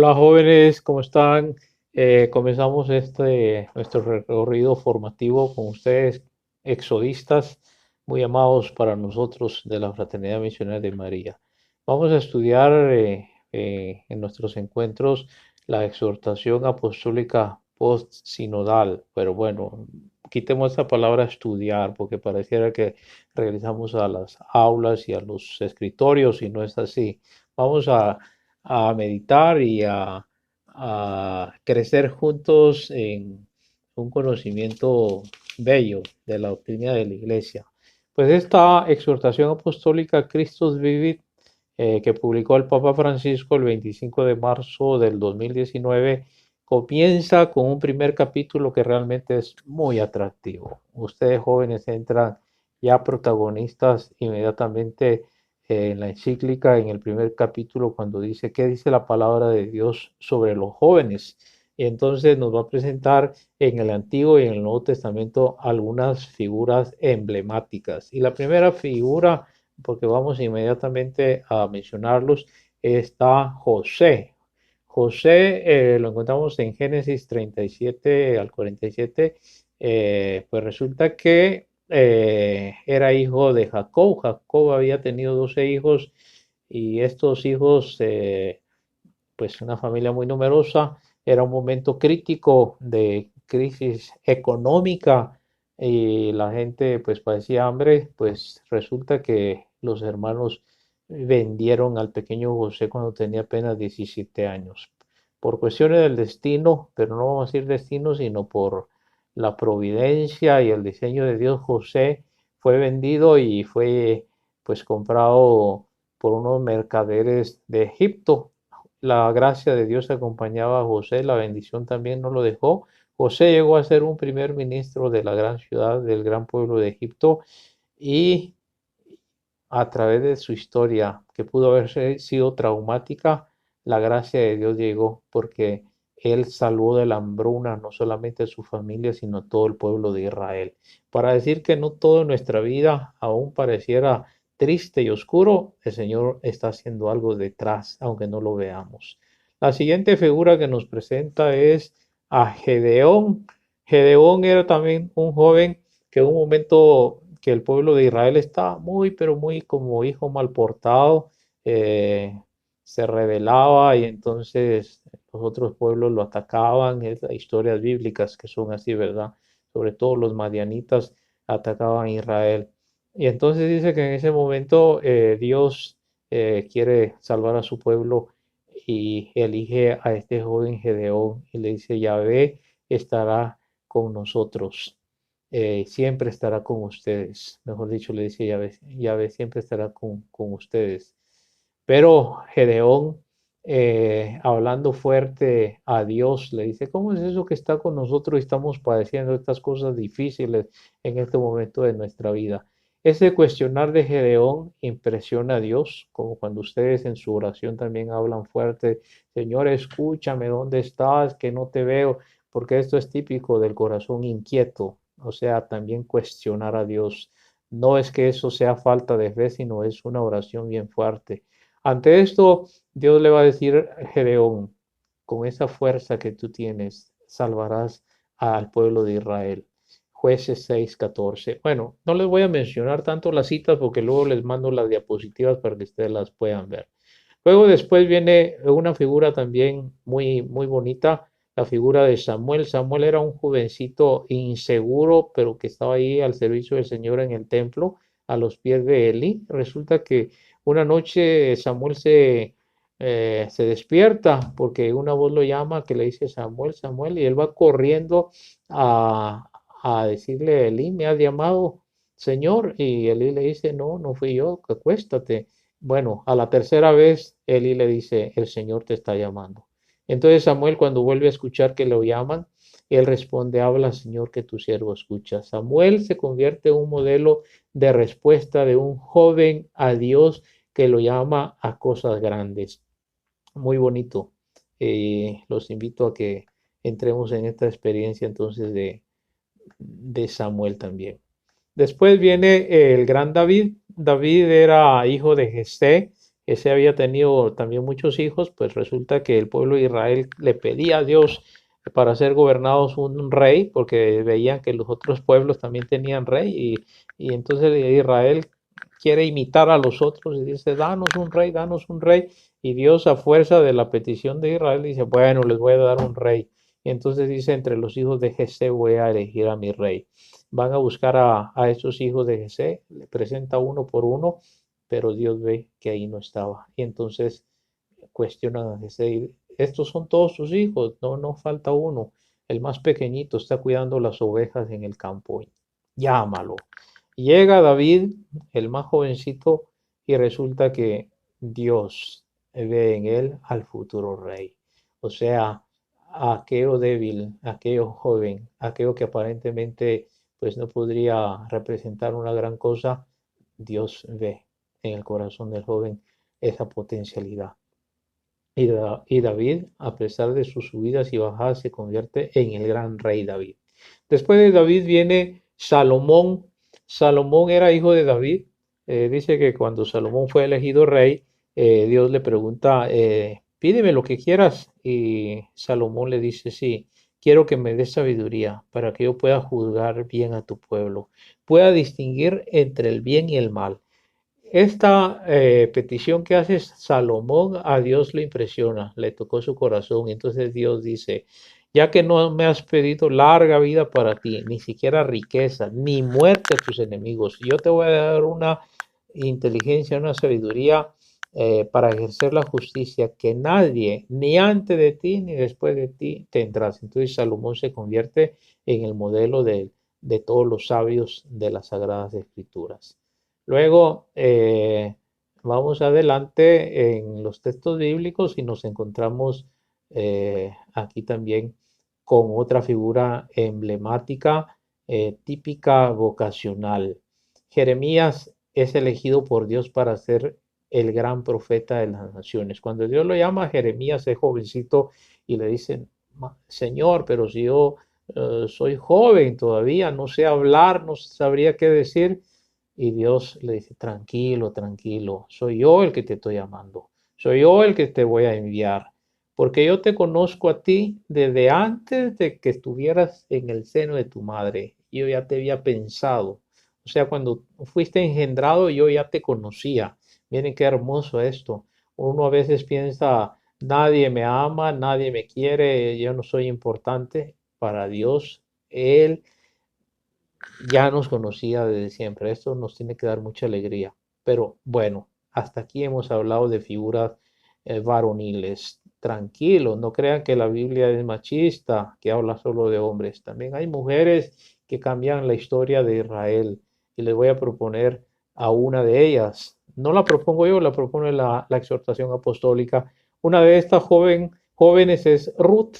Hola jóvenes, ¿cómo están? Comenzamos nuestro recorrido formativo con ustedes, exodistas, muy amados para nosotros de la Fraternidad Misionera de María. Vamos a estudiar en nuestros encuentros la exhortación apostólica post-sinodal, pero bueno, quitemos esta palabra estudiar porque pareciera que regresamos a las aulas y a los escritorios y no es así. Vamos a meditar y a crecer juntos en un conocimiento bello de la doctrina de la Iglesia. Pues esta exhortación apostólica Christus Vivit, que publicó el Papa Francisco el 25 de marzo del 2019, comienza con un primer capítulo que realmente es muy atractivo. Ustedes jóvenes entran ya protagonistas inmediatamente en la encíclica, en el primer capítulo, cuando dice, ¿qué dice la palabra de Dios sobre los jóvenes? Y entonces nos va a presentar en el Antiguo y en el Nuevo Testamento algunas figuras emblemáticas. Y la primera figura, porque vamos inmediatamente a mencionarlos, está José. José lo encontramos en Génesis 37 al 47. Pues resulta que era hijo de Jacob. Jacob había tenido 12 hijos y estos hijos, pues una familia muy numerosa, era un momento crítico de crisis económica y la gente pues padecía hambre, pues resulta que los hermanos vendieron al pequeño José cuando tenía apenas 17 años. Por cuestiones del destino, pero no vamos a decir destino, sino por la providencia y el diseño de Dios, José fue vendido y fue pues comprado por unos mercaderes de Egipto. La gracia de Dios acompañaba a José, la bendición también no lo dejó. José llegó a ser un primer ministro de la gran ciudad, del gran pueblo de Egipto, y a través de su historia, que pudo haber sido traumática, la gracia de Dios llegó porque él salvó de la hambruna no solamente a su familia, sino a todo el pueblo de Israel. Para decir que no todo en nuestra vida aún pareciera triste y oscuro, el Señor está haciendo algo detrás, aunque no lo veamos. La siguiente figura que nos presenta es a Gedeón. Gedeón era también un joven que en un momento que el pueblo de Israel estaba muy, pero muy como hijo mal portado, eh, se rebelaba y entonces los otros pueblos lo atacaban. Es historias bíblicas que son así, ¿verdad? Sobre todo los madianitas atacaban a Israel. Y entonces dice que en ese momento Dios quiere salvar a su pueblo y elige a este joven Gedeón y le dice, Yahvé estará con nosotros, siempre estará con ustedes. Mejor dicho, le dice Yahvé, Yahvé siempre estará con ustedes. Pero Gedeón, hablando fuerte a Dios, le dice, ¿cómo es eso que está con nosotros y estamos padeciendo estas cosas difíciles en este momento de nuestra vida? Ese cuestionar de Gedeón impresiona a Dios, como cuando ustedes en su oración también hablan fuerte, Señor, escúchame, ¿dónde estás? Que no te veo, porque esto es típico del corazón inquieto, o sea, también cuestionar a Dios. No es que eso sea falta de fe, sino es una oración bien fuerte. Ante esto, Dios le va a decir a Gedeón, con esa fuerza que tú tienes, salvarás al pueblo de Israel. Jueces 6:14. Bueno, no les voy a mencionar tanto las citas porque luego les mando las diapositivas para que ustedes las puedan ver. Luego después viene una figura también muy, muy bonita, la figura de Samuel. Samuel era un jovencito inseguro, pero que estaba ahí al servicio del Señor en el templo, a los pies de Eli. Resulta que una noche Samuel se despierta porque una voz lo llama que le dice Samuel, Samuel, y él va corriendo a decirle a Eli, ¿me has llamado, Señor? Y Eli le dice, no, no fui yo, acuéstate. Bueno, a la tercera vez Eli le dice, el Señor te está llamando. Entonces Samuel cuando vuelve a escuchar que lo llaman, él responde, habla Señor que tu siervo escucha. Samuel se convierte en un modelo de respuesta de un joven a Dios que lo llama a cosas grandes. Muy bonito. Los invito a que entremos en esta experiencia entonces de Samuel también. Después viene el gran David. David era hijo de Jesé, Ese había tenido también muchos hijos, pues resulta que el pueblo de Israel le pedía a Dios para ser gobernados un rey, porque veían que los otros pueblos también tenían rey, y entonces Israel quiere imitar a los otros y dice, danos un rey, y Dios a fuerza de la petición de Israel dice, bueno, les voy a dar un rey. Y entonces dice, entre los hijos de Jesé voy a elegir a mi rey. Van a buscar a estos hijos de Jesé, le presenta uno por uno, pero Dios ve que ahí no estaba. Y entonces cuestionan a Jesé, estos son todos sus hijos, no, no falta uno. El más pequeñito está cuidando las ovejas en el campo. Llámalo. Llega David, el más jovencito, y resulta que Dios ve en él al futuro rey. O sea, aquello débil, aquello joven, aquello que aparentemente pues no podría representar una gran cosa, Dios ve en el corazón del joven esa potencialidad. Y David, a pesar de sus subidas y bajadas, se convierte en el gran rey David. Después de David viene Salomón. Salomón era hijo de David. Dice que cuando Salomón fue elegido rey, Dios le pregunta, pídeme lo que quieras. Y Salomón le dice, sí, quiero que me des sabiduría para que yo pueda juzgar bien a tu pueblo, pueda distinguir entre el bien y el mal. Esta petición que hace Salomón a Dios le impresiona, le tocó su corazón. Y entonces Dios dice, ya que no me has pedido larga vida para ti, ni siquiera riqueza, ni muerte a tus enemigos, yo te voy a dar una inteligencia, una sabiduría para ejercer la justicia que nadie, ni antes de ti, ni después de ti, tendrás. Entonces Salomón se convierte en el modelo de todos los sabios de las Sagradas Escrituras. Luego, vamos adelante en los textos bíblicos y nos encontramos aquí también con otra figura emblemática, típica vocacional. Jeremías es elegido por Dios para ser el gran profeta de las naciones. Cuando Dios lo llama a Jeremías, es jovencito, y le dicen, Señor, pero si yo soy joven todavía, no sé hablar, no sabría qué decir. Y Dios le dice, tranquilo, tranquilo, soy yo el que te estoy llamando, soy yo el que te voy a enviar, porque yo te conozco a ti desde antes de que estuvieras en el seno de tu madre. Yo ya te había pensado. O sea, cuando fuiste engendrado, yo ya te conocía. Miren qué hermoso esto. Uno a veces piensa, nadie me ama, nadie me quiere, yo no soy importante. Para Dios, Él ya nos conocía desde siempre. Esto nos tiene que dar mucha alegría. Pero bueno, hasta aquí hemos hablado de figuras varoniles. Tranquilos, no crean que la Biblia es machista, que habla solo de hombres. También hay mujeres que cambian la historia de Israel. Y les voy a proponer a una de ellas. No la propongo yo, la propone la exhortación apostólica. Una de estas jóvenes es Ruth.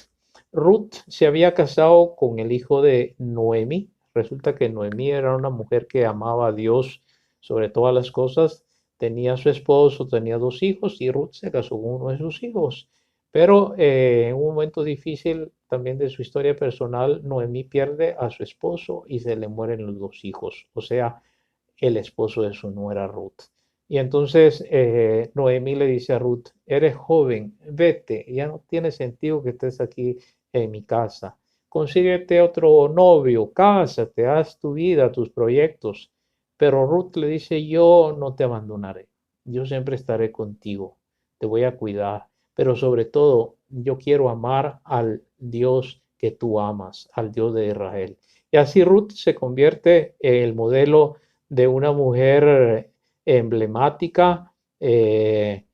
Ruth se había casado con el hijo de Noemi. Resulta que Noemí era una mujer que amaba a Dios sobre todas las cosas. Tenía a su esposo, tenía dos hijos, y Ruth se casó con uno de sus hijos. Pero en un momento difícil también de su historia personal, Noemí pierde a su esposo y se le mueren los dos hijos. O sea, el esposo de su nuera Ruth. Y entonces Noemí le dice a Ruth, eres joven, vete, ya no tiene sentido que estés aquí en mi casa. Consíguete otro novio, cásate, haz tu vida, tus proyectos. Pero Ruth le dice, yo no te abandonaré, yo siempre estaré contigo, te voy a cuidar, pero sobre todo yo quiero amar al Dios que tú amas, al Dios de Israel. Y así Ruth se convierte en el modelo de una mujer emblemática que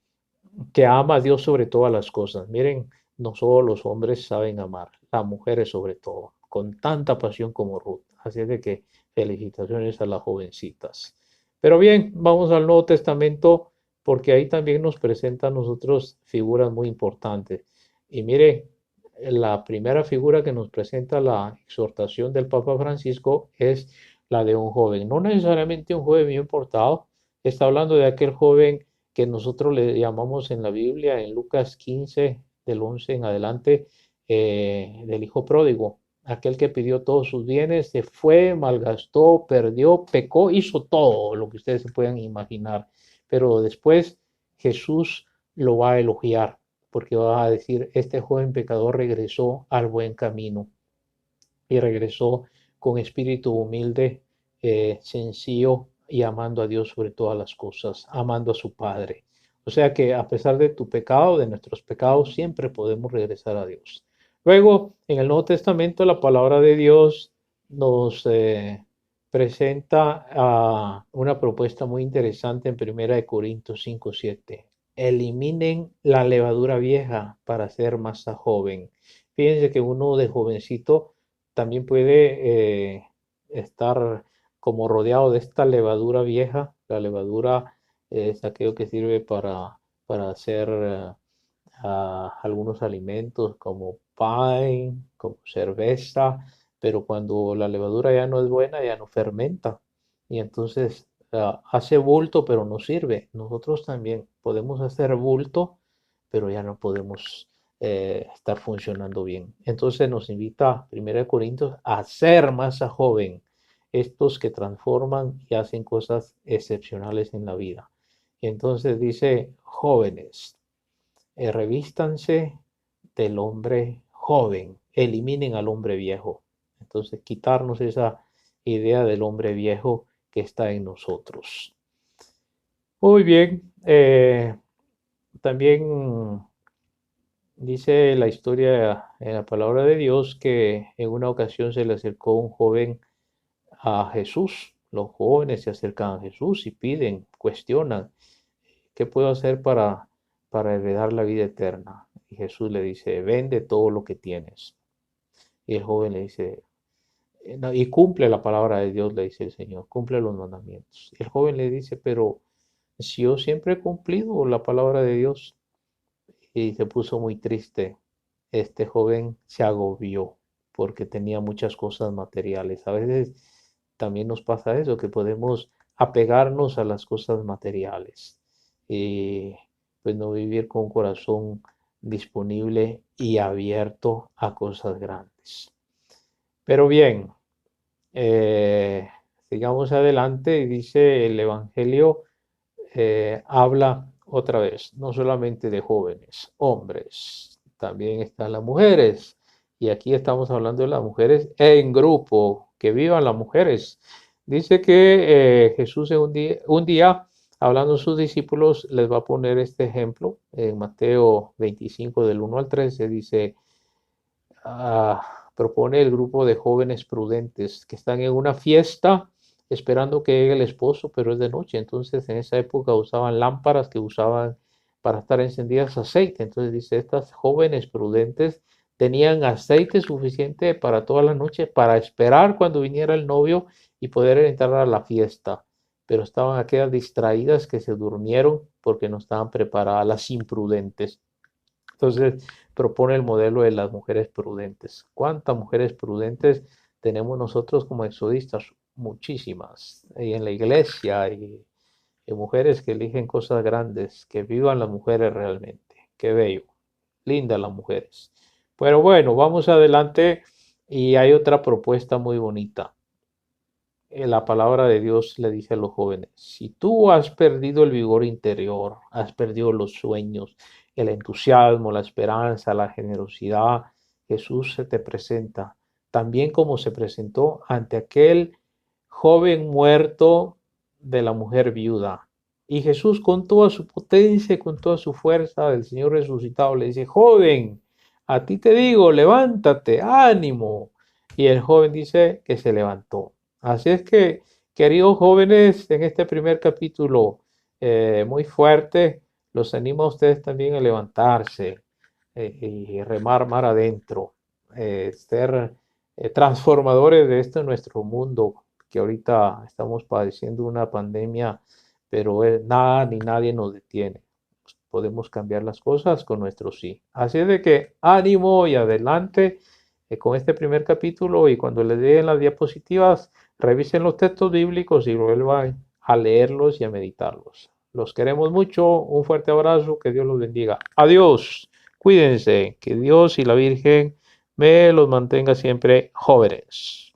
ama a Dios sobre todas las cosas. Miren, no solo los hombres saben amar, las mujeres sobre todo, con tanta pasión como Ruth. Así es de que felicitaciones a las jovencitas. Pero bien, vamos al Nuevo Testamento porque ahí también nos presenta a nosotros figuras muy importantes. Y mire, la primera figura que nos presenta la exhortación del Papa Francisco es la de un joven. No necesariamente un joven bien portado, está hablando de aquel joven que nosotros le llamamos en la Biblia, en Lucas 15, del 11 en adelante, del hijo pródigo, aquel que pidió todos sus bienes, se fue, malgastó, perdió, pecó, hizo todo lo que ustedes se puedan imaginar. Pero después Jesús lo va a elogiar, porque va a decir, este joven pecador regresó al buen camino y regresó con espíritu humilde, sencillo y amando a Dios sobre todas las cosas, amando a su Padre. O sea que a pesar de tu pecado, de nuestros pecados, siempre podemos regresar a Dios. Luego, en el Nuevo Testamento, la palabra de Dios nos presenta una propuesta muy interesante en 1 Corintios 5:7. Eliminen la levadura vieja para ser masa joven. Fíjense que uno de jovencito también puede estar como rodeado de esta levadura vieja. La levadura es aquello que sirve para hacer algunos alimentos como pan, como cerveza, pero cuando la levadura ya no es buena, ya no fermenta. Y entonces hace bulto, pero no sirve. Nosotros también podemos hacer bulto, pero ya no podemos estar funcionando bien. Entonces nos invita 1 Corintios a ser masa joven, estos que transforman y hacen cosas excepcionales en la vida. Y entonces dice, jóvenes, revístanse del hombre joven, eliminen al hombre viejo. Entonces quitarnos esa idea del hombre viejo que está en nosotros. Muy bien, también dice la historia en la palabra de Dios que en una ocasión se le acercó un joven a Jesús. Los jóvenes se acercan a Jesús y piden, cuestionan, ¿qué puedo hacer para heredar la vida eterna? Y Jesús le dice, vende todo lo que tienes. Y el joven le dice, no, y cumple la palabra de Dios, le dice el Señor, cumple los mandamientos. Y el joven le dice, pero si yo siempre he cumplido la palabra de Dios. Y se puso muy triste. Este joven se agobió porque tenía muchas cosas materiales. A veces también nos pasa eso, que podemos apegarnos a las cosas materiales y pues no vivir con un corazón disponible y abierto a cosas grandes. Pero bien, eh, sigamos adelante y dice el Evangelio habla otra vez, no solamente de jóvenes, hombres, también están las mujeres. Y aquí estamos hablando de las mujeres en grupo, que vivan las mujeres. Dice que Jesús en un día, hablando a sus discípulos, les va a poner este ejemplo. En Mateo 25, del 1 al 13, dice, propone el grupo de jóvenes prudentes que están en una fiesta esperando que llegue el esposo, pero es de noche. Entonces, en esa época usaban lámparas que usaban para estar encendidas aceite. Entonces dice, estas jóvenes prudentes tenían aceite suficiente para toda la noche para esperar cuando viniera el novio y poder entrar a la fiesta. Pero estaban aquellas distraídas que se durmieron porque no estaban preparadas, las imprudentes. Entonces propone el modelo de las mujeres prudentes. ¿Cuántas mujeres prudentes tenemos nosotros como exodistas? Muchísimas. Y en la iglesia hay mujeres que eligen cosas grandes, que vivan las mujeres realmente. Qué bello. Lindas las mujeres. Pero bueno, vamos adelante y hay otra propuesta muy bonita. La palabra de Dios le dice a los jóvenes, si tú has perdido el vigor interior, has perdido los sueños, el entusiasmo, la esperanza, la generosidad, Jesús se te presenta, también como se presentó ante aquel joven muerto de la mujer viuda. Y Jesús con toda su potencia y con toda su fuerza del Señor resucitado le dice, joven, a ti te digo, levántate, ánimo. Y el joven dice que se levantó. Así es que, queridos jóvenes, en este primer capítulo muy fuerte, los animo a ustedes también a levantarse y remar mar adentro, ser transformadores de este nuestro mundo, que ahorita estamos padeciendo una pandemia, pero nada ni nadie nos detiene. Podemos cambiar las cosas con nuestro sí. Así es de que ánimo y adelante con este primer capítulo, y cuando les den las diapositivas, revisen los textos bíblicos y vuelvan a leerlos y a meditarlos. Los queremos mucho, un fuerte abrazo, que Dios los bendiga. Adiós, cuídense, que Dios y la Virgen me los mantenga siempre jóvenes.